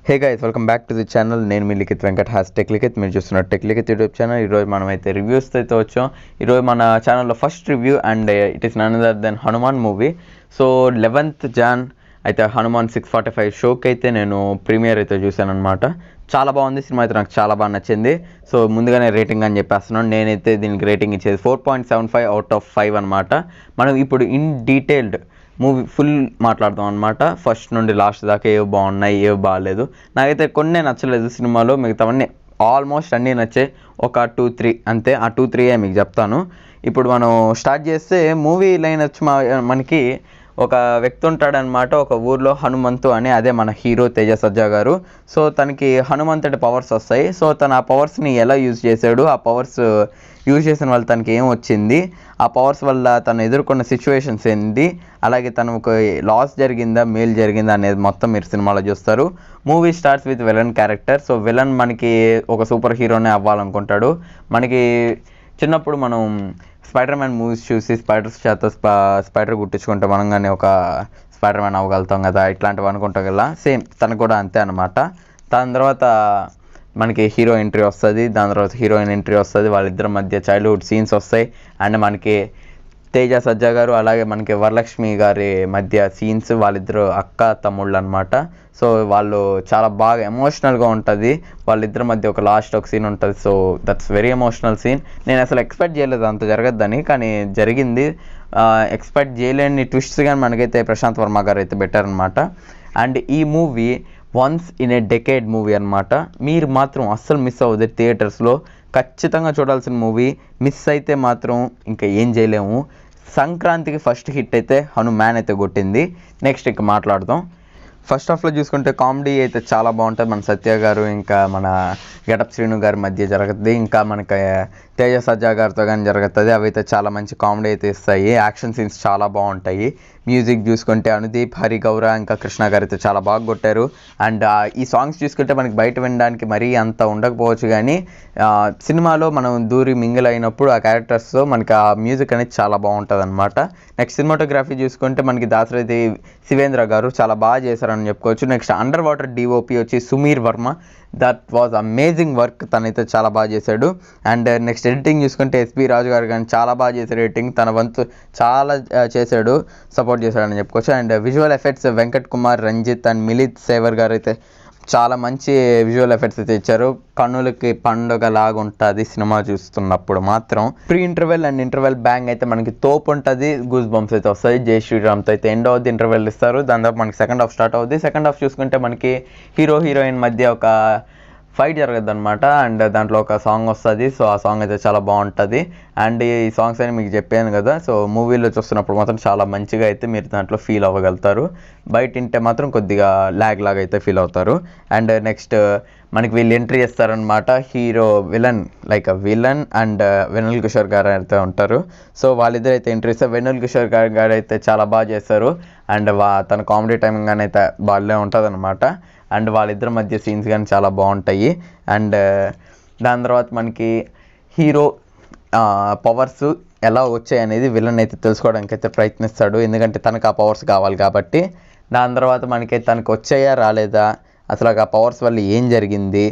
Hey guys, welcome back to the channel. నేను మీ Likhith Venkat #Tech Likhith. మీరు చూస్తున్నారు టెక్ లిఖిత్ యూట్యూబ్ ఛానల్. ఈరోజు మనమైతే రివ్యూస్ అయితే వచ్చాం. ఈరోజు మన ఛానల్లో first review and it is none other than Hanuman movie. So 11th Jan అయితే హనుమాన్ 6:45 షోకి అయితే నేను ప్రీమియర్ అయితే చూశాను అనమాట. చాలా బాగుంది సినిమా, అయితే నాకు చాలా బాగా నచ్చింది. సో ముందుగానే రేటింగ్ అని చెప్పేస్తున్నాను. నేనైతే దీనికి రేటింగ్ ఇచ్చేది 4.75 out of 5 అనమాట. మనం ఇప్పుడు ఇన్ డీటెయిల్డ్ మూవీ ఫుల్ మాట్లాడదాం అనమాట. ఫస్ట్ నుండి లాస్ట్ దాకా ఏవో బాగున్నాయి, ఏవో బాగాలేదు. నాకైతే కొన్ని నచ్చలేదు సినిమాలో, మిగతావన్నీ ఆల్మోస్ట్ అన్నీ నచ్చాయి. ఒక 2-3 అంతే. ఆ 2-3 మీకు చెప్తాను. ఇప్పుడు మనం స్టార్ట్ చేస్తే మూవీ లైన్ వచ్చి మనకి ఒక వ్యక్తి ఉంటాడనమాట ఒక ఊర్లో, హనుమంతు అని. అదే మన హీరో తేజ సజ్జా గారు. సో తనకి హనుమంతుడి పవర్స్ వస్తాయి. సో తను ఆ పవర్స్ని ఎలా యూజ్ చేశాడు, ఆ పవర్స్ యూజ్ చేసిన వల్ల తనకి ఏం వచ్చింది, ఆ పవర్స్ వల్ల తను ఎదుర్కొన్న సిచ్యువేషన్స్ ఏంటి, అలాగే తనకు లాస్ జరిగిందా మేలు జరిగిందా అనేది మొత్తం మీరు సినిమాలో చూస్తారు. Movie starts with villain character. So villain మనకి ఒక సూపర్ హీరోనే అవ్వాలనుకుంటాడు. మనకి చిన్నప్పుడు మనం స్పైడర్ మ్యాన్ మూవీస్ చూసి స్పైడర్స్ చేత స్పైడర్ గుట్టించుకుంటే మనం కానీ ఒక స్పైడర్ మ్యాన్ అవ్వగలుగుతాం కదా, ఇట్లాంటివి అనుకుంటాం కదా. సేమ్ తను కూడా అంతే అనమాట. దాని తర్వాత మనకి హీరో ఎంట్రీ వస్తుంది, దాని తర్వాత హీరోయిన్ ఎంట్రీ వస్తుంది. వాళ్ళిద్దరి మధ్య చైల్డ్హుడ్ సీన్స్ వస్తాయి. అండ్ మనకి తేజ సజ్జా గారు అలాగే మనకి వరలక్ష్మి గారి మధ్య సీన్స్, వాళ్ళిద్దరు అక్క తమ్ముళ్ళు అనమాట. సో వాళ్ళు చాలా బాగా ఎమోషనల్గా ఉంటుంది. వాళ్ళిద్దరి మధ్య ఒక లాస్ట్ ఒక సీన్ ఉంటుంది. So that's very emotional scene. నేను అసలు ఎక్స్పెక్ట్ చేయలేదు అంత జరగద్దని, కానీ జరిగింది. ఎక్స్పెక్ట్ చేయలేని ట్విస్ట్స్ కానీ మనకైతే ప్రశాంత్ వర్మ గారు అయితే పెట్టారనమాట. అండ్ ఈ movie once in a decade movie అనమాట. మీరు మాత్రం అస్సలు మిస్ అవ్వదు. థియేటర్స్లో ఖచ్చితంగా చూడాల్సిన మూవీ. మిస్ అయితే మాత్రం ఇంకా ఏం చేయలేము. సంక్రాంతికి ఫస్ట్ హిట్ అయితే హనుమాన్ అయితే కొట్టింది. నెక్స్ట్ ఇక మాట్లాడదాం. ఫస్ట్ హాఫ్లో చూసుకుంటే కామెడీ అయితే చాలా బాగుంటుంది. మన సత్య గారు ఇంకా మన గెటప్ శ్రీను గారి మధ్య జరుగుతుంది. ఇంకా మనకి తేజ సజ్జా గారితో కానీ జరుగుతుంది. అవి అయితే చాలా మంచి కామెడీ అయితే ఇస్తాయి. యాక్షన్ సీన్స్ చాలా బాగుంటాయి. మ్యూజిక్ చూసుకుంటే అనుదీప్, హరి గౌర ఇంకా కృష్ణ గారు అయితే చాలా బాగా కొట్టారు. అండ్ ఈ సాంగ్స్ చూసుకుంటే మనకి బయట వినడానికి మరీ అంత ఉండకపోవచ్చు, కానీ సినిమాలో మనం దూరి మింగిల్ అయినప్పుడు ఆ క్యారెక్టర్స్తో మనకి ఆ మ్యూజిక్ అనేది చాలా బాగుంటుంది అనమాట. నెక్స్ట్ సినిమాటోగ్రఫీ చూసుకుంటే మనకి దాసరథి శివేంద్ర గారు చాలా బాగా చేశారని చెప్పుకోవచ్చు. నెక్స్ట్ అండర్ వాటర్ డిఓపి వచ్చి Sumeer Varma. That was amazing work. తనైతే చాలా బాగా చేశాడు. అండ్ నెక్స్ట్ ఎడిటింగ్ చూసుకుంటే ఎస్పి రాజు గారు కానీ చాలా బాగా చేశారు. ఎడిటింగ్ తన వంతు చాలా చేశాడు, సపోర్ట్ చేశాడని చెప్పుకోవచ్చు. And visual effects Venkat Kumar, Ranjith and మిలిత్ సేవర్ గారు అయితే చాలా మంచి విజువల్ ఎఫెక్ట్స్ అయితే ఇచ్చారు. కన్నులకి పండుగ లాగా ఉంటుంది సినిమా చూస్తున్నప్పుడు మాత్రం. Pre interval and interval bang అయితే మనకి తోపు ఉంటుంది. గూస్ బంప్స్ అయితే వస్తాయి. జై శ్రీరామ్తో అయితే ఎండ్ అవుద్ది, ఇంటర్వెల్ ఇస్తారు. దాని తర్వాత మనకి సెకండ్ హాఫ్ స్టార్ట్ అవుద్ది. సెకండ్ హాఫ్ చూసుకుంటే మనకి హీరో హీరోయిన్ మధ్య ఒక ఫైట్ జరగద్దు అనమాట. అండ్ దాంట్లో ఒక సాంగ్ వస్తుంది. సో ఆ సాంగ్ అయితే చాలా బాగుంటుంది. అండ్ ఈ సాంగ్స్ అని మీకు చెప్పాను కదా. సో మూవీలో చూస్తున్నప్పుడు మాత్రం చాలా మంచిగా అయితే మీరు దాంట్లో ఫీల్ అవ్వగలుగుతారు. బయట వింటే మాత్రం కొద్దిగా ల్యాగ్ లాగా అయితే ఫీల్ అవుతారు. అండ్ నెక్స్ట్ మనకి వీళ్ళు ఎంట్రీ చేస్తారనమాట. హీరో విలన్ విలన్ అండ్ వెన్నెల కిషోర్ గారు అయితే ఉంటారు. సో వాళ్ళిద్దరు అయితే ఎంట్రీ ఇస్తారు. వెన్నెల కిషోర్ గారు అయితే చాలా బాగా చేస్తారు. అండ్ తన కామెడీ టైమింగ్ కానీ అయితే బాగానే ఉంటుంది అనమాట. అండ్ వాళ్ళిద్దరి మధ్య సీన్స్ కానీ చాలా బాగుంటాయి. అండ్ దాని తర్వాత మనకి హీరో పవర్స్ ఎలా వచ్చాయి అనేది విలన్ అయితే తెలుసుకోవడానికి అయితే ప్రయత్నిస్తాడు. ఎందుకంటే తనకు ఆ పవర్స్ కావాలి కాబట్టి. దాని తర్వాత మనకి తనకు వచ్చాయా రాలేదా, అసలు ఆ పవర్స్ వల్ల ఏం జరిగింది,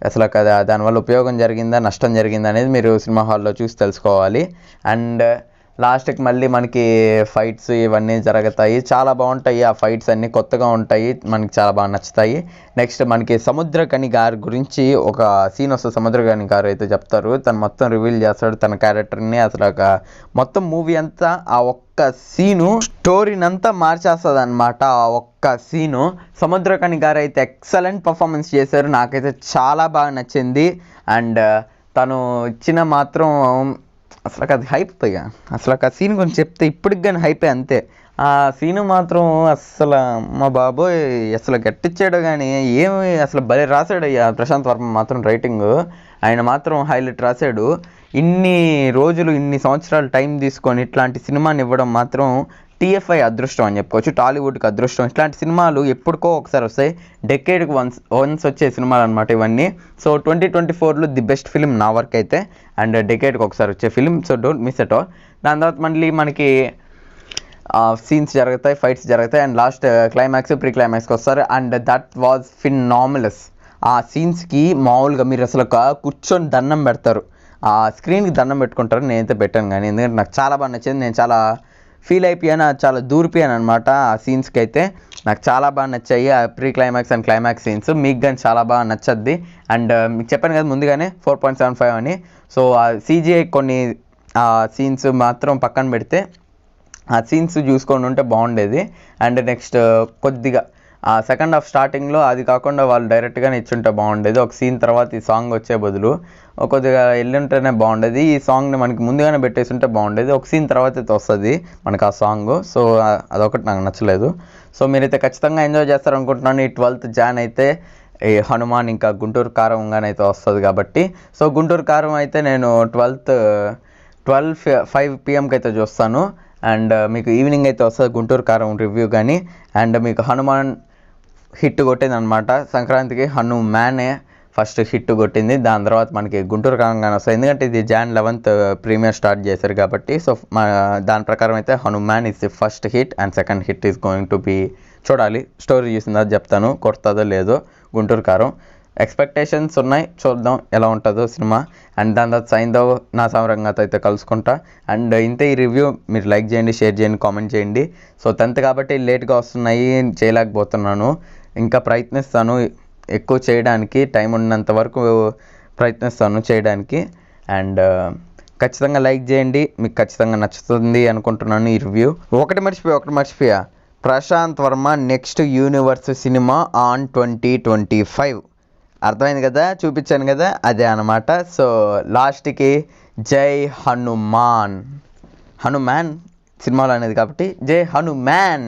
అసలు దానివల్ల ఉపయోగం జరిగిందా నష్టం జరిగిందా అనేది మీరు సినిమా హాల్లో చూసి తెలుసుకోవాలి. అండ్ లాస్ట్కి మళ్ళీ మనకి ఫైట్స్ ఇవన్నీ జరుగుతాయి. చాలా బాగుంటాయి. ఆ ఫైట్స్ అన్నీ కొత్తగా ఉంటాయి, మనకి చాలా బాగా నచ్చుతాయి. నెక్స్ట్ మనకి సముద్రకని గారి గురించి ఒక సీన్ వస్తుంది. సముద్రకని గారు అయితే చెప్తారు, తను మొత్తం రివీల్ చేస్తాడు తన క్యారెక్టర్ని. అసలు మొత్తం మూవీ అంతా ఆ ఒక్క సీను స్టోరీని అంతా మార్చేస్తుంది అనమాట. ఆ ఒక్క సీను సముద్రకని గారు అయితే ఎక్సలెంట్ పర్ఫార్మెన్స్ చేశారు. నాకైతే చాలా బాగా నచ్చింది. అండ్ తను ఇచ్చిన మాత్రం అసలు అది హైప్. అసలు ఆ సీన్ గురించి చెప్తే ఇప్పటికి కానీ హైపే అంతే. ఆ సీను మాత్రం అసలు మా బాబోయ్ అసలు గట్టిచ్చాడు. కానీ ఏమి అసలు భలే రాశాడు అయ్యా ప్రశాంత్ వర్మ మాత్రం. రైటింగ్ ఆయన మాత్రం హైలైట్ రాశాడు. ఇన్ని రోజులు ఇన్ని సంవత్సరాలు టైం తీసుకొని ఇట్లాంటి సినిమాని ఇవ్వడం మాత్రం టీఎఫ్ఐ అదృష్టం అని చెప్పుకోవచ్చు. టాలీవుడ్కి అదృష్టం. ఇట్లాంటి సినిమాలు ఎప్పుడుకో ఒకసారి వస్తాయి. డెకేడ్కి వన్స్ వచ్చే సినిమాలు అనమాట ఇవన్నీ. సో 2024లో ది బెస్ట్ ఫిలిం నా వరకు అయితే. అండ్ డెకేడ్కి ఒకసారి వచ్చే film. So don't miss at all. దాని తర్వాత మళ్ళీ మనకి సీన్స్ జరుగుతాయి, ఫైట్స్ జరుగుతాయి, అండ్ లాస్ట్ క్లైమాక్స్ ప్రీ క్లైమాక్స్కి వస్తారు. And that was phenomenal. ఆ సీన్స్కి మామూలుగా మీరు అసలు కూర్చొని దండం పెడతారు, ఆ స్క్రీన్కి దండం పెట్టుకుంటారు. నేనైతే పెట్టాను, కానీ ఎందుకంటే నాకు చాలా బాగా నచ్చింది. నేను చాలా ఫీల్ అయిపోయాను, చాలా దూరిపోయాను అనమాట ఆ సీన్స్కి. అయితే నాకు చాలా బాగా నచ్చాయి ఆ pre climax and climax scenes. మీకు కానీ చాలా బాగా నచ్చద్ది. అండ్ మీకు చెప్పాను కదా ముందుగానే 4.75 అని. సో ఆ CGI కొన్ని సీన్స్ మాత్రం పక్కన పెడితే ఆ సీన్స్ చూసుకొని ఉంటే బాగుండేది. అండ్ నెక్స్ట్ కొద్దిగా సెకండ్ హాఫ్ స్టార్టింగ్లో అది కాకుండా వాళ్ళు డైరెక్ట్గానే ఇచ్చుంటే బాగుండేది. ఒక సీన్ తర్వాత ఈ సాంగ్ వచ్చే బదులు కొద్దిగా వెళ్ళుంటేనే బాగుండేది. ఈ సాంగ్ని మనకి ముందుగానే పెట్టేసి ఉంటే బాగుండేది. ఒక సీన్ తర్వాత అయితే వస్తుంది మనకు ఆ సాంగ్. సో అదొకటి నాకు నచ్చలేదు. సో మీరైతే ఖచ్చితంగా ఎంజాయ్ చేస్తారనుకుంటున్నాను. ఈ 12th Jan అయితే ఈ హనుమాన్ ఇంకా గుంటూరు కారంగానైతే వస్తుంది కాబట్టి. సో గుంటూరు కారం అయితే నేను 12:05 PM అయితే చూస్తాను. అండ్ మీకు ఈవినింగ్ అయితే వస్తుంది గుంటూరు కారం రివ్యూ కానీ. అండ్ మీకు హనుమాన్ హిట్ కొట్టింది అనమాట సంక్రాంతికి. హనుమానే ఫస్ట్ హిట్ కొట్టింది, దాని తర్వాత మనకి గుంటూరు కారం కానీ వస్తుంది. ఎందుకంటే ఇది Jan 11th ప్రీమియర్ స్టార్ట్ చేశారు కాబట్టి. సో దాని ప్రకారం అయితే Hanuman is the first hit and second hit is going to be, చూడాలి స్టోరీ చూసిందా చెప్తాను కొడుతుందో లేదో గుంటూరు కారం. ఎక్స్పెక్టేషన్స్ ఉన్నాయి, చూద్దాం ఎలా ఉంటుందో సినిమా. అండ్ దాని తర్వాత సైంధవ్ నా సమరంగాతో అయితే కలుసుకుంటా. అండ్ ఇంతే ఈ రివ్యూ. మీరు లైక్ చేయండి, షేర్ చేయండి, కామెంట్ చేయండి. సో 10th కాబట్టి లేట్గా వస్తున్నాయి, చేయలేకపోతున్నాను. ఇంకా ప్రయత్నిస్తాను ఎక్కువ చేయడానికి, టైం ఉన్నంత వరకు ప్రయత్నిస్తాను చేయడానికి. అండ్ ఖచ్చితంగా లైక్ చేయండి, మీకు ఖచ్చితంగా నచ్చుతుంది అనుకుంటున్నాను ఈ రివ్యూ. ఒకటి మర్చిపోయా, Prashanth Varma next universe cinema on 2025. అర్థమైంది కదా, చూపించాను కదా, అదే అనమాట. సో లాస్ట్కి జై హనుమాన్ సినిమాలో అనేది కాబట్టి జై హనుమాన్.